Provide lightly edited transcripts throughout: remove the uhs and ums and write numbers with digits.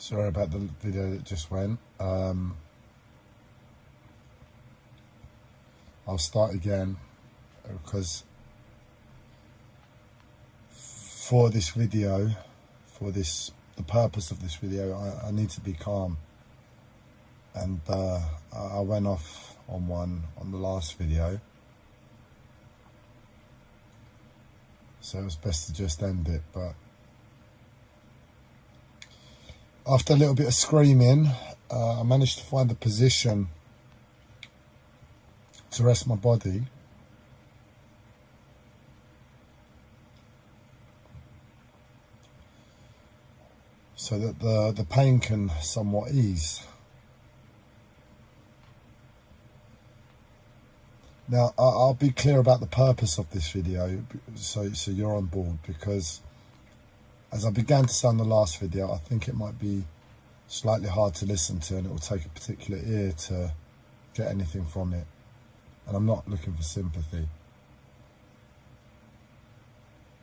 Sorry about the video that just went. I'll start again because for this video, the purpose of this video, I need to be calm. And I went off on the last video. So it was best to just end it, but after a little bit of screaming, I managed to find a position to rest my body. So that the pain can somewhat ease. Now, I'll be clear about the purpose of this video, so you're on board, because as I began to say in the last video, I think it might be slightly hard to listen to, and it will take a particular ear to get anything from it. And I'm not looking for sympathy.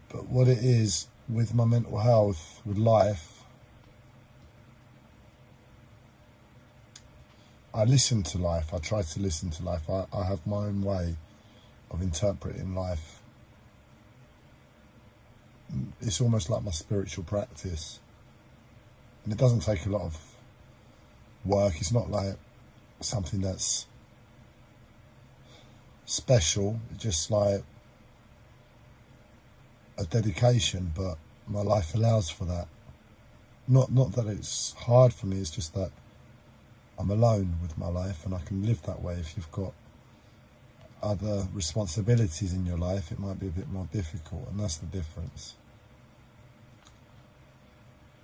But what it is with my mental health, with life, I listen to life. I try to listen to life. I have my own way of interpreting life. It's almost like my spiritual practice. And it doesn't take a lot of work. It's not like something that's special. It's just like a dedication, but my life allows for that. Not that it's hard for me, it's just that I'm alone with my life, and I can live that way. If you've got other responsibilities in your life, it might be a bit more difficult, and that's the difference.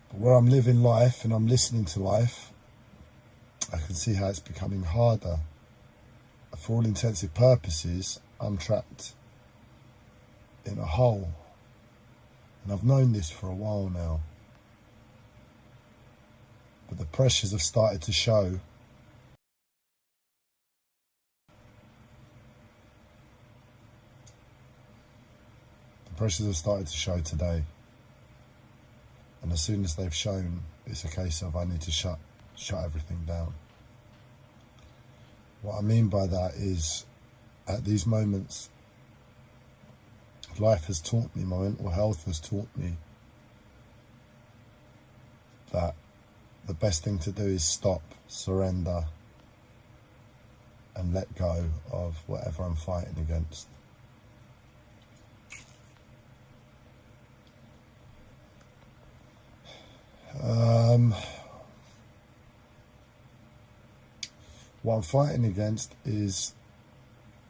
But where I'm living life and I'm listening to life, I can see how it's becoming harder. For all intensive purposes, I'm trapped in a hole. And I've known this for a while now. But the pressures have started to show. The pressures have started to show today. And as soon as they've shown, it's a case of I need to shut everything down. What I mean by that is, at these moments, life has taught me, my mental health has taught me that the best thing to do is stop, surrender, and let go of whatever I'm fighting against. What I'm fighting against is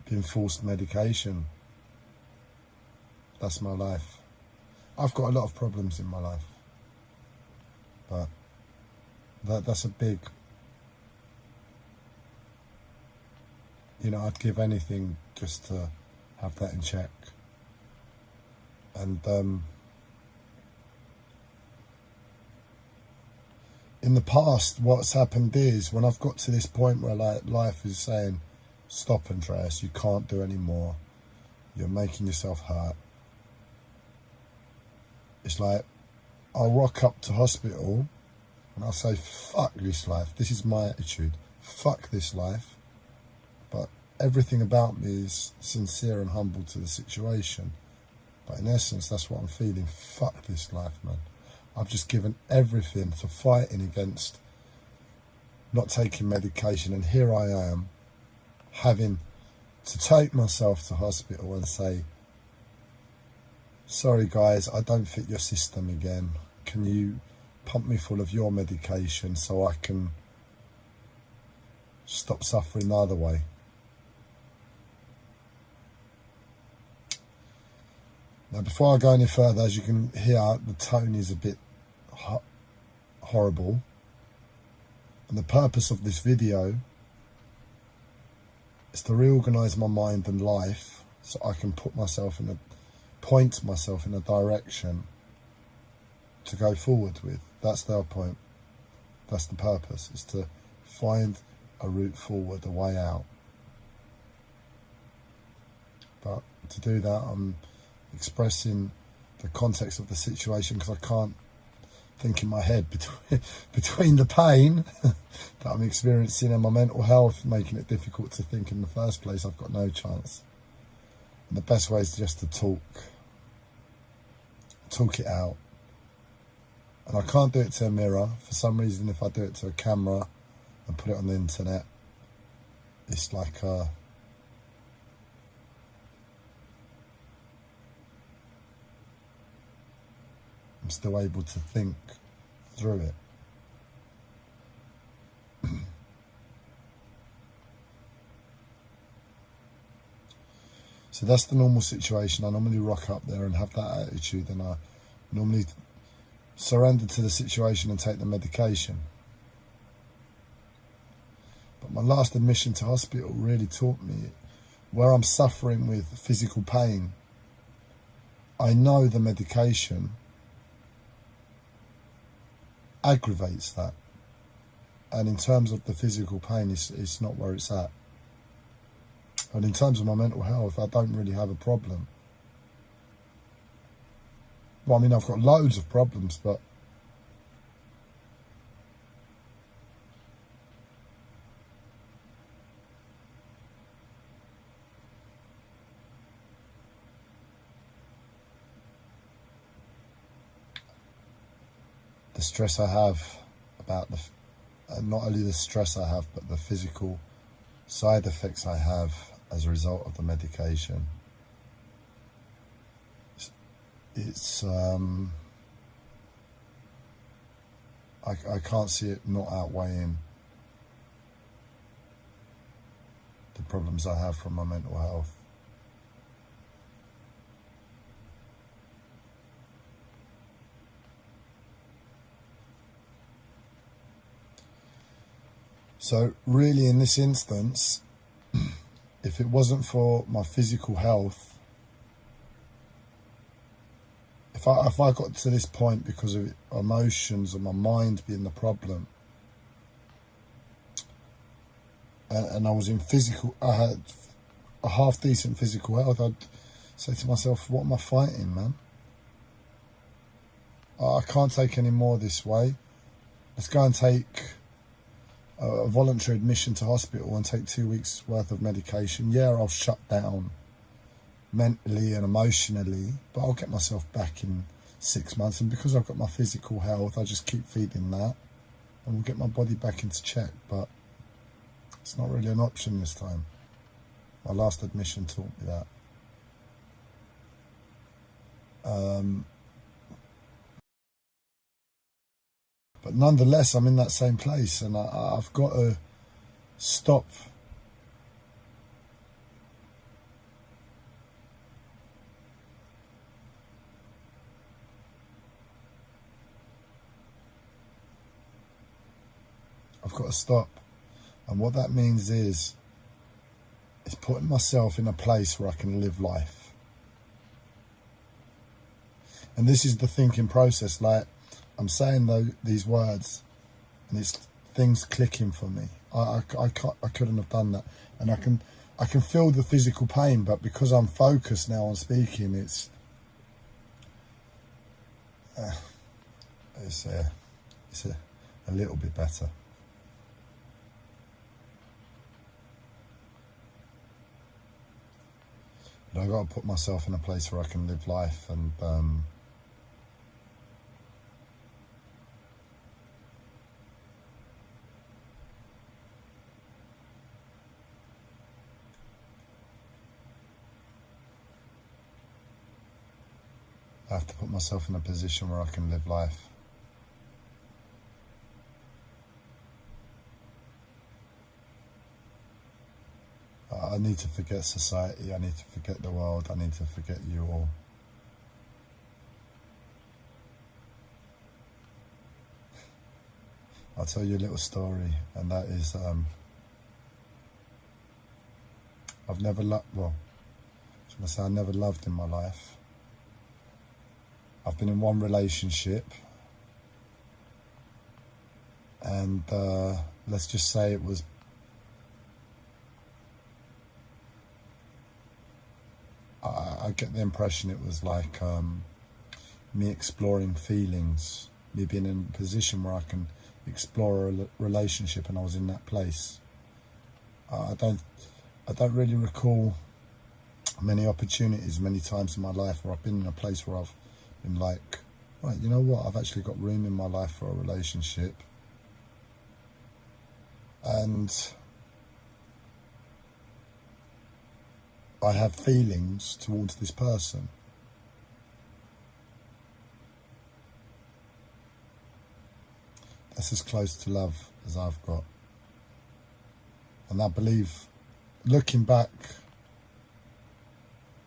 being forced medication. That's my life. I've got a lot of problems in my life, but that's a big, I'd give anything just to have that in check. And in the past, what's happened is, when I've got to this point where life is saying, stop, Andreas, you can't do any more, you're making yourself hurt. It's like, I'll rock up to hospital and I'll say, fuck this life. This is my attitude. Fuck this life. But everything about me is sincere and humble to the situation. But in essence, that's what I'm feeling. Fuck this life, man. I've just given everything to fighting against not taking medication. And here I am, having to take myself to hospital and say, sorry guys, I don't fit your system again. Can you pump me full of your medication so I can stop suffering the other way? Now, before I go any further, as you can hear, the tone is a bit horrible. And the purpose of this video is to reorganise my mind and life so I can point myself in a direction to go forward with. That's the whole point. That's the purpose, is to find a route forward, a way out. But to do that, I'm expressing the context of the situation, because I can't think in my head between the pain that I'm experiencing and my mental health making it difficult to think in the first place. I've got no chance. And the best way is just to talk it out. And I can't do it to a mirror. For some reason, if I do it to a camera and put it on the internet, it's like I'm still able to think through it. So that's the normal situation. I normally rock up there and have that attitude, and I normally surrender to the situation and take the medication. But my last admission to hospital really taught me, where I'm suffering with physical pain, I know the medication aggravates that. And in terms of the physical pain, it's not where it's at. And in terms of my mental health, I don't really have a problem. Well, I mean, I've got loads of problems, but the stress I have about not only the stress I have, but the physical side effects I have as a result of the medication. It's I can't see it not outweighing the problems I have from my mental health. So really, in this instance, if it wasn't for my physical health, if I got to this point because of emotions or my mind being the problem, and I was in I had a half decent physical health, I'd say to myself, what am I fighting, man? I can't take any more this way. Let's go and take a voluntary admission to hospital and take 2 weeks worth of medication. Yeah, I'll shut down mentally and emotionally, but I'll get myself back in 6 months. And because I've got my physical health, I just keep feeding that and we'll get my body back into check. But it's not really an option this time. My last admission taught me that. But nonetheless, I'm in that same place, and I've got to stop And what that means is putting myself in a place where I can live life. And this is the thinking process. Like, I'm saying these words and it's things clicking for me. I couldn't have done that. And I can feel the physical pain, but because I'm focused now on speaking, it's a little bit better. But I've got to put myself in a place where I can live life, and I have to put myself in a position where I can live life. I need to forget society, I need to forget the world, I need to forget you all. I'll tell you a little story, and that is, I've never loved, well, I was going to say I never loved in my life. I've been in one relationship, and let's just say it was I get the impression it was like me exploring feelings me being in a position where I can explore a relationship, and I was in that place. I don't really recall many opportunities, many times in my life where I've been in a place where I've been like, right, you know what, I've actually got room in my life for a relationship, and I have feelings towards this person. That's as close to love as I've got. And I believe, looking back,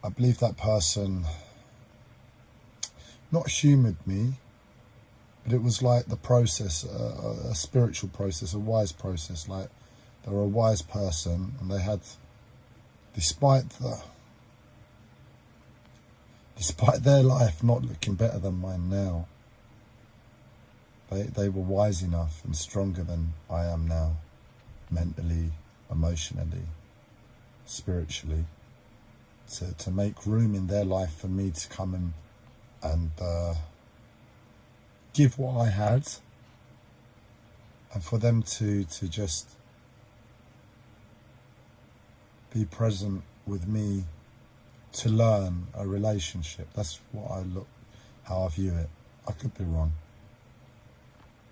I believe that person not humoured me, but it was like the process, a spiritual process, a wise process. Like, they were a wise person, and they had, despite their life not looking better than mine now, they were wise enough and stronger than I am now, mentally, emotionally, spiritually, to make room in their life for me to come and give what I had, and for them to just be present with me to learn a relationship. That's how I view it. I could be wrong.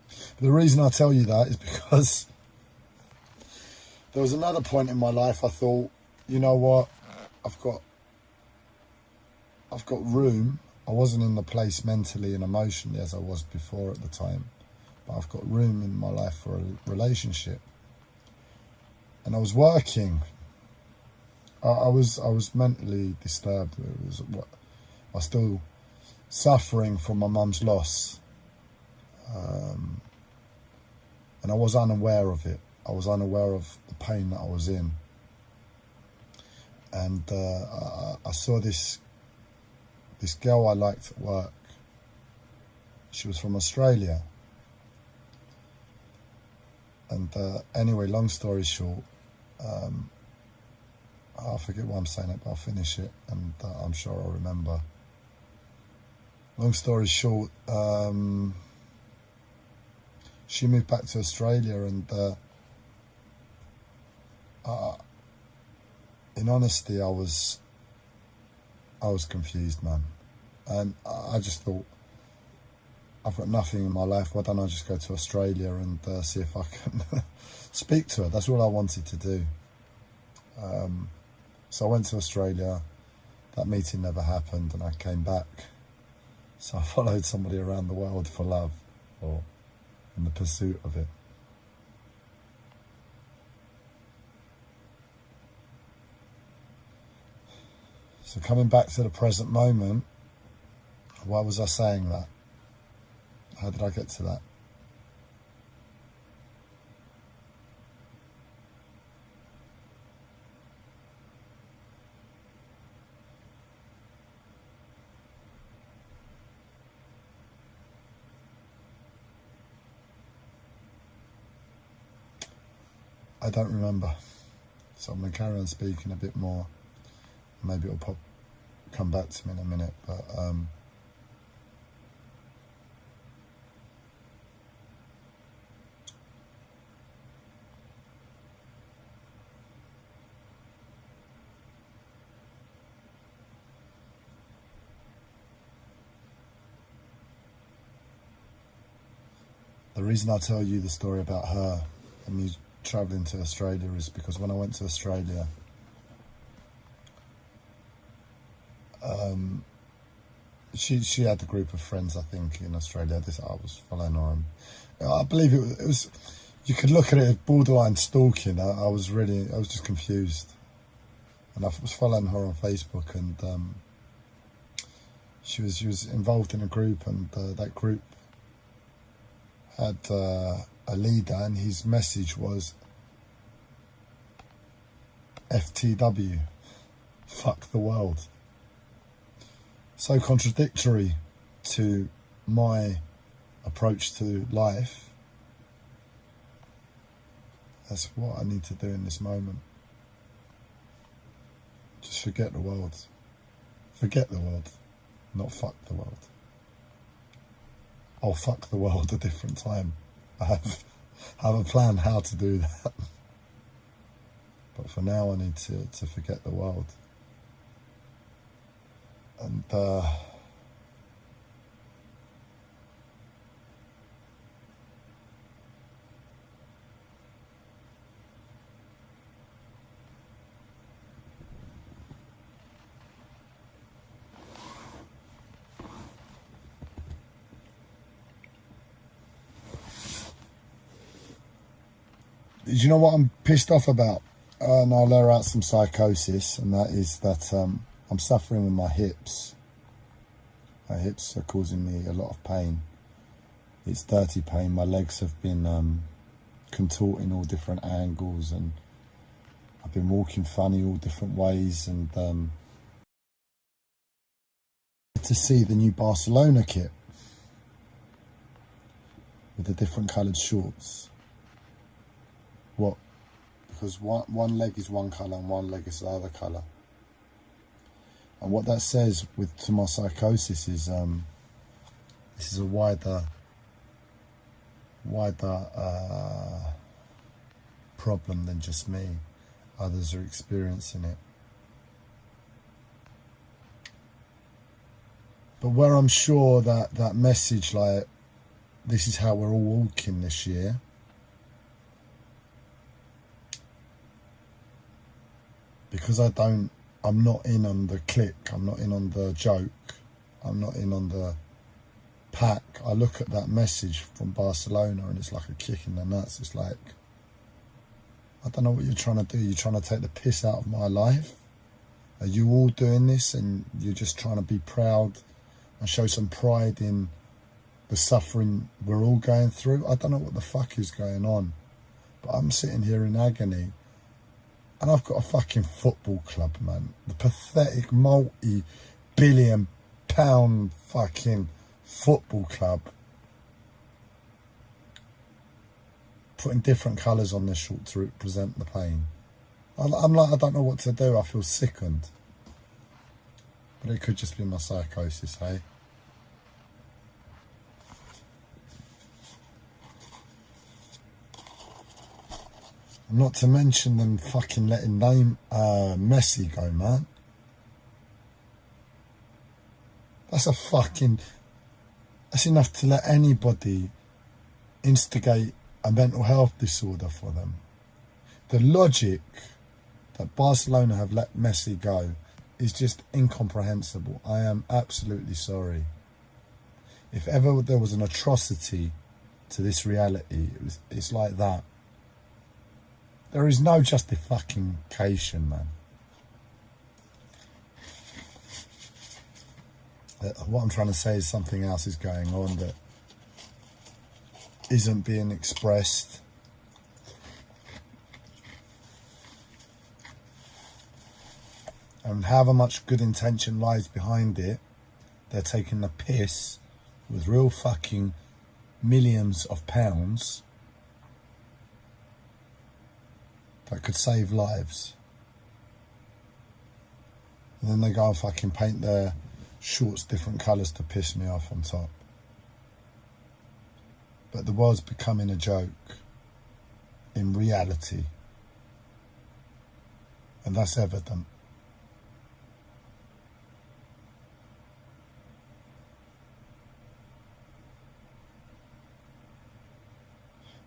But the reason I tell you that is because there was another point in my life I thought, you know what, I've got room. I wasn't in the place mentally and emotionally as I was before at the time, but I've got room in my life for a relationship. And I was working. I was mentally disturbed. I was still suffering from my mum's loss, and I was unaware of it. I was unaware of the pain that I was in, and I saw this girl I liked at work. She was from Australia, and anyway, long story short, I forget why I'm saying it, but I'll finish it, and I'm sure I'll remember. Long story short, she moved back to Australia, and in honesty, I was confused, man. And I just thought, I've got nothing in my life, why don't I just go to Australia and see if I can speak to her? That's all I wanted to do. So I went to Australia. That meeting never happened, and I came back. So I followed somebody around the world for love, or in the pursuit of it. So coming back to the present moment, why was I saying that? How did I get to that? I don't remember. So I'm going to carry on speaking a bit more. Maybe it'll come back to me in a minute, but the reason I tell you the story about her and me travelling to Australia is because when I went to Australia, she had a group of friends, I think, in Australia. I was following her, and I believe it was. You could look at it as borderline stalking. I was just confused, and I was following her on Facebook, and she was involved in a group, and that group had a leader, and his message was FTW, fuck the world. So contradictory to my approach to life. That's what I need to do in this moment. Just forget the world. Forget the world, not fuck the world. I'll fuck the world a different time. I have a plan how to do that. But for now, I need to forget the world. And do you know what I'm pissed off about? And I'll air out some psychosis, and that is that I'm suffering with my hips. My hips are causing me a lot of pain. It's dirty pain. My legs have been contorting all different angles, and I've been walking funny all different ways. And to see the new Barcelona kit with the different coloured shorts. What? Because one leg is one colour and one leg is the other colour. And what that says to my psychosis is this is a wider problem than just me. Others are experiencing it. But where I'm sure that message, like, this is how we're all walking this year, because I'm not in on the click, I'm not in on the joke, I'm not in on the pack. I look at that message from Barcelona and it's like a kick in the nuts. It's like, I don't know what you're trying to do. You're trying to take the piss out of my life? Are you all doing this and you're just trying to be proud and show some pride in the suffering we're all going through? I don't know what the fuck is going on, but I'm sitting here in agony. And I've got a fucking football club, man. The pathetic multi-billion pound fucking football club. Putting different colours on their short to represent the pain. I'm like, I don't know what to do. I feel sickened. But it could just be my psychosis, hey? Not to mention them fucking letting Messi go, man. That's enough to let anybody instigate a mental health disorder for them. The logic that Barcelona have let Messi go is just incomprehensible. I am absolutely sorry. If ever there was an atrocity to this reality, it's like that. There is no justification, man. What I'm trying to say is something else is going on that isn't being expressed. And however much good intention lies behind it, they're taking the piss with real fucking millions of pounds that could save lives. And then they go and fucking paint their shorts different colours to piss me off on top. But the world's becoming a joke in reality. And that's evident.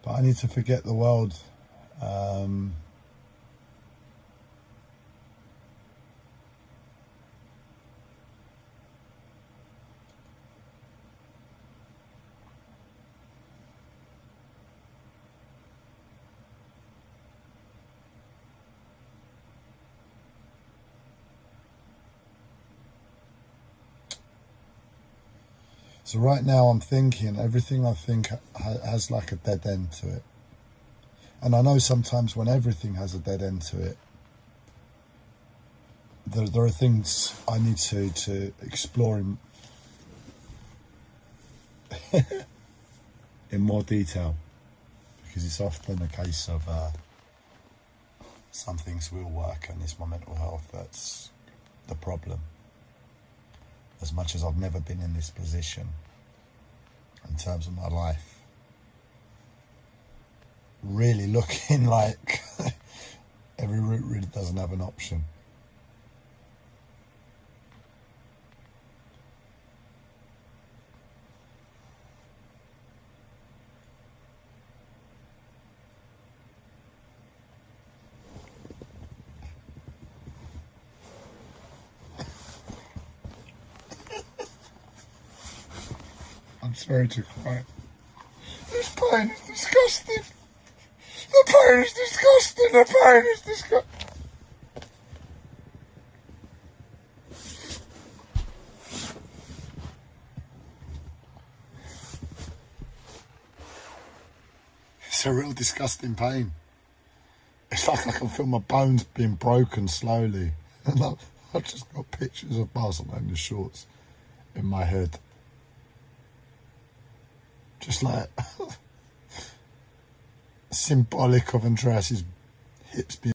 But I need to forget the world. So right now I'm thinking, everything I think has like a dead end to it. And I know sometimes when everything has a dead end to it, there are things I need to explore in more detail. Because it's often a case of some things will work and it's my mental health that's the problem. As much as I've never been in this position, in terms of my life. Really looking like every route really doesn't have an option. I'm sorry to cry. This pain is disgusting. The pain is disgusting. The pain is disgusting. It's a real disgusting pain. It's like I can feel my bones being broken slowly. And I've just got pictures of Barcelona shorts in my head. Just like symbolic of Andreas's hips being.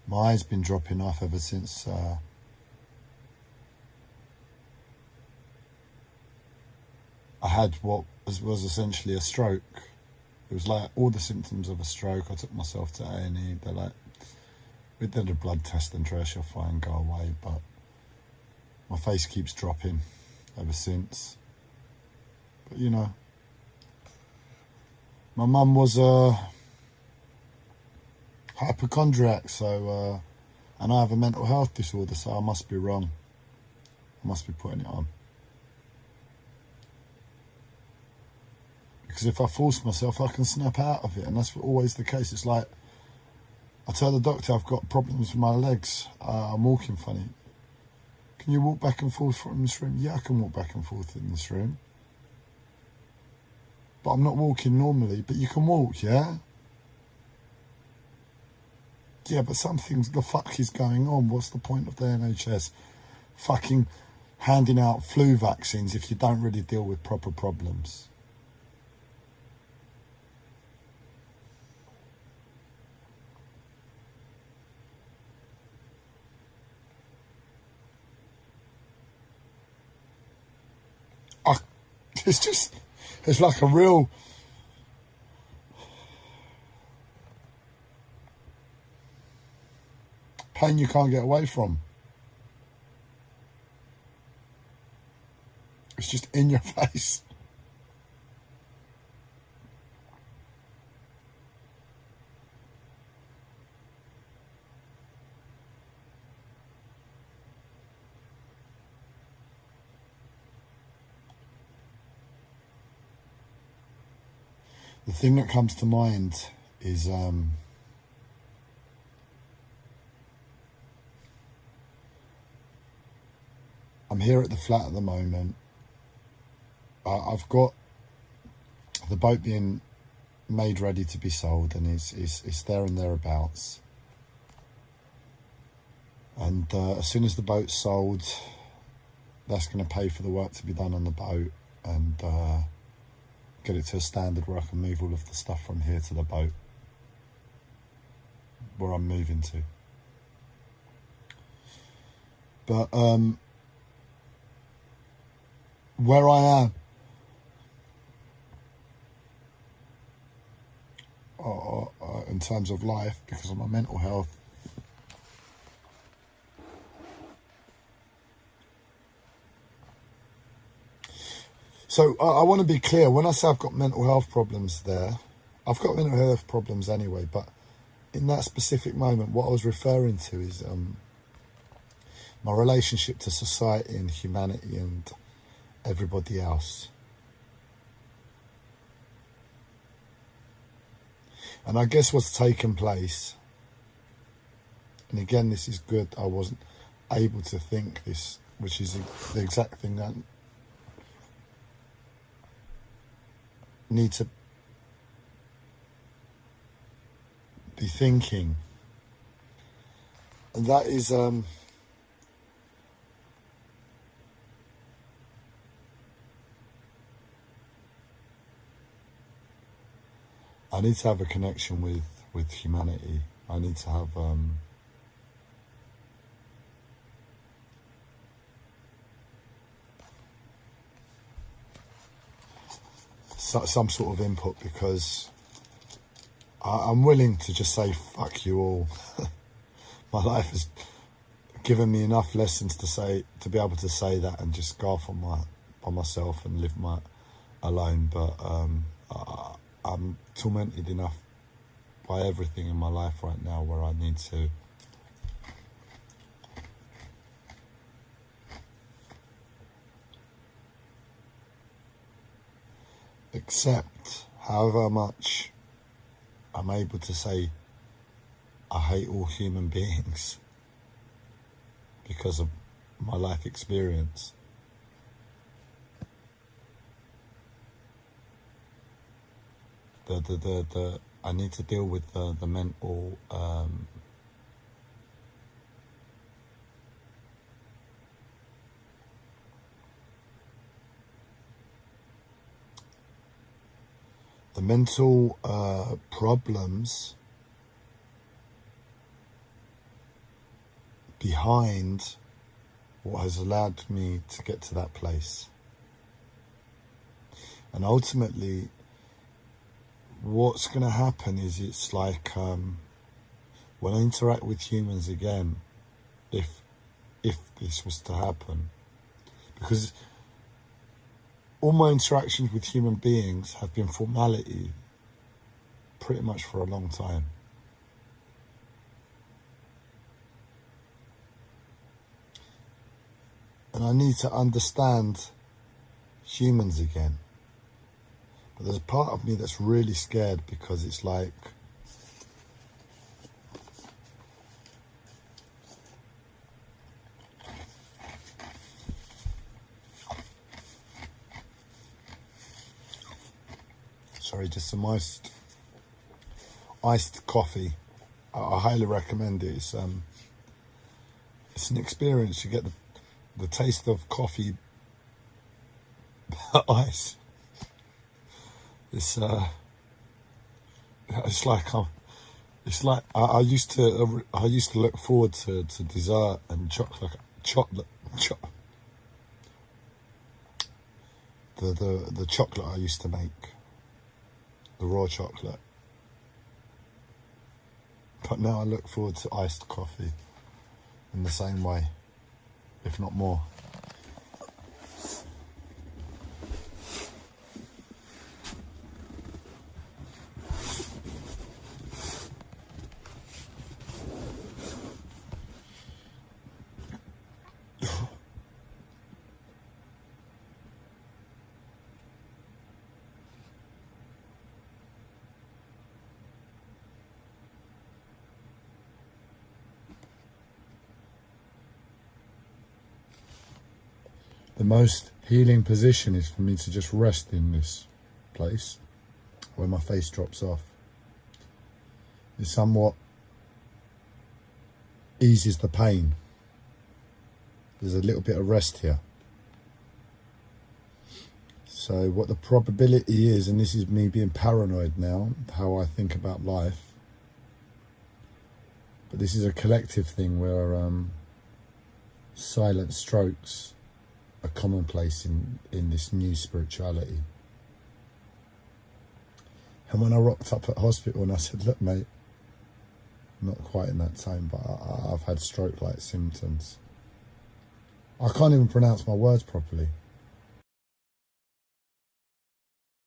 My eye's been dropping off ever since I had what was essentially a stroke. It was like all the symptoms of a stroke. I took myself to A&E. They're like, we did a blood test and Andreas, you'll fine, go away. But my face keeps dropping ever since. But you know, my mum was a hypochondriac, so and I have a mental health disorder, so I must be wrong. I must be putting it on. Because if I force myself, I can snap out of it, and that's always the case. It's like, I tell the doctor I've got problems with my legs. I'm walking funny. Can you walk back and forth from this room? Yeah, I can walk back and forth in this room. But I'm not walking normally. But you can walk, yeah? Yeah, but something the fuck is going on. What's the point of the NHS fucking handing out flu vaccines if you don't really deal with proper problems? It's like a real pain you can't get away from. It's just in your face. The thing that comes to mind is I'm here at the flat at the moment. I've got the boat being made ready to be sold, and it's there and thereabouts. And as soon as the boat's sold, that's going to pay for the work to be done on the boat and get it to a standard where I can move all of the stuff from here to the boat where I'm moving to. But where I am, in terms of life, because of my mental health, so I want to be clear. When I say I've got mental health problems there, I've got mental health problems anyway, but in that specific moment, what I was referring to is my relationship to society and humanity and everybody else. And I guess what's taken place, and again, this is good, I wasn't able to think this, which is the exact thing that need to be thinking, and that is I need to have a connection with humanity. I need to have some sort of input, because I'm willing to just say fuck you all. My life has given me enough lessons to be able to say that and just go off by myself and live alone. But I'm tormented enough by everything in my life right now where I need to accept however much I'm able to say I hate all human beings because of my life experience. I need to deal with the mental problems behind what has allowed me to get to that place. And ultimately, what's going to happen is it's like when I interact with humans again, if this was to happen, because all my interactions with human beings have been formality pretty much for a long time. And I need to understand humans again. But there's a part of me that's really scared, because it's like just some iced coffee. I highly recommend it. It's an experience. You get the taste of coffee ice. It's like I used to look forward to dessert and chocolate. The chocolate I used to make, the raw chocolate. But now I look forward to iced coffee in the same way, if not more. The most healing position is for me to just rest in this place where my face drops off. It somewhat eases the pain. There's a little bit of rest here. So what the probability is, and this is me being paranoid now, how I think about life, but this is a collective thing where silent strokes are commonplace in this new spirituality. And when I rocked up at hospital and I said, look mate, not quite in that time, but I've had stroke-like symptoms. I can't even pronounce my words properly.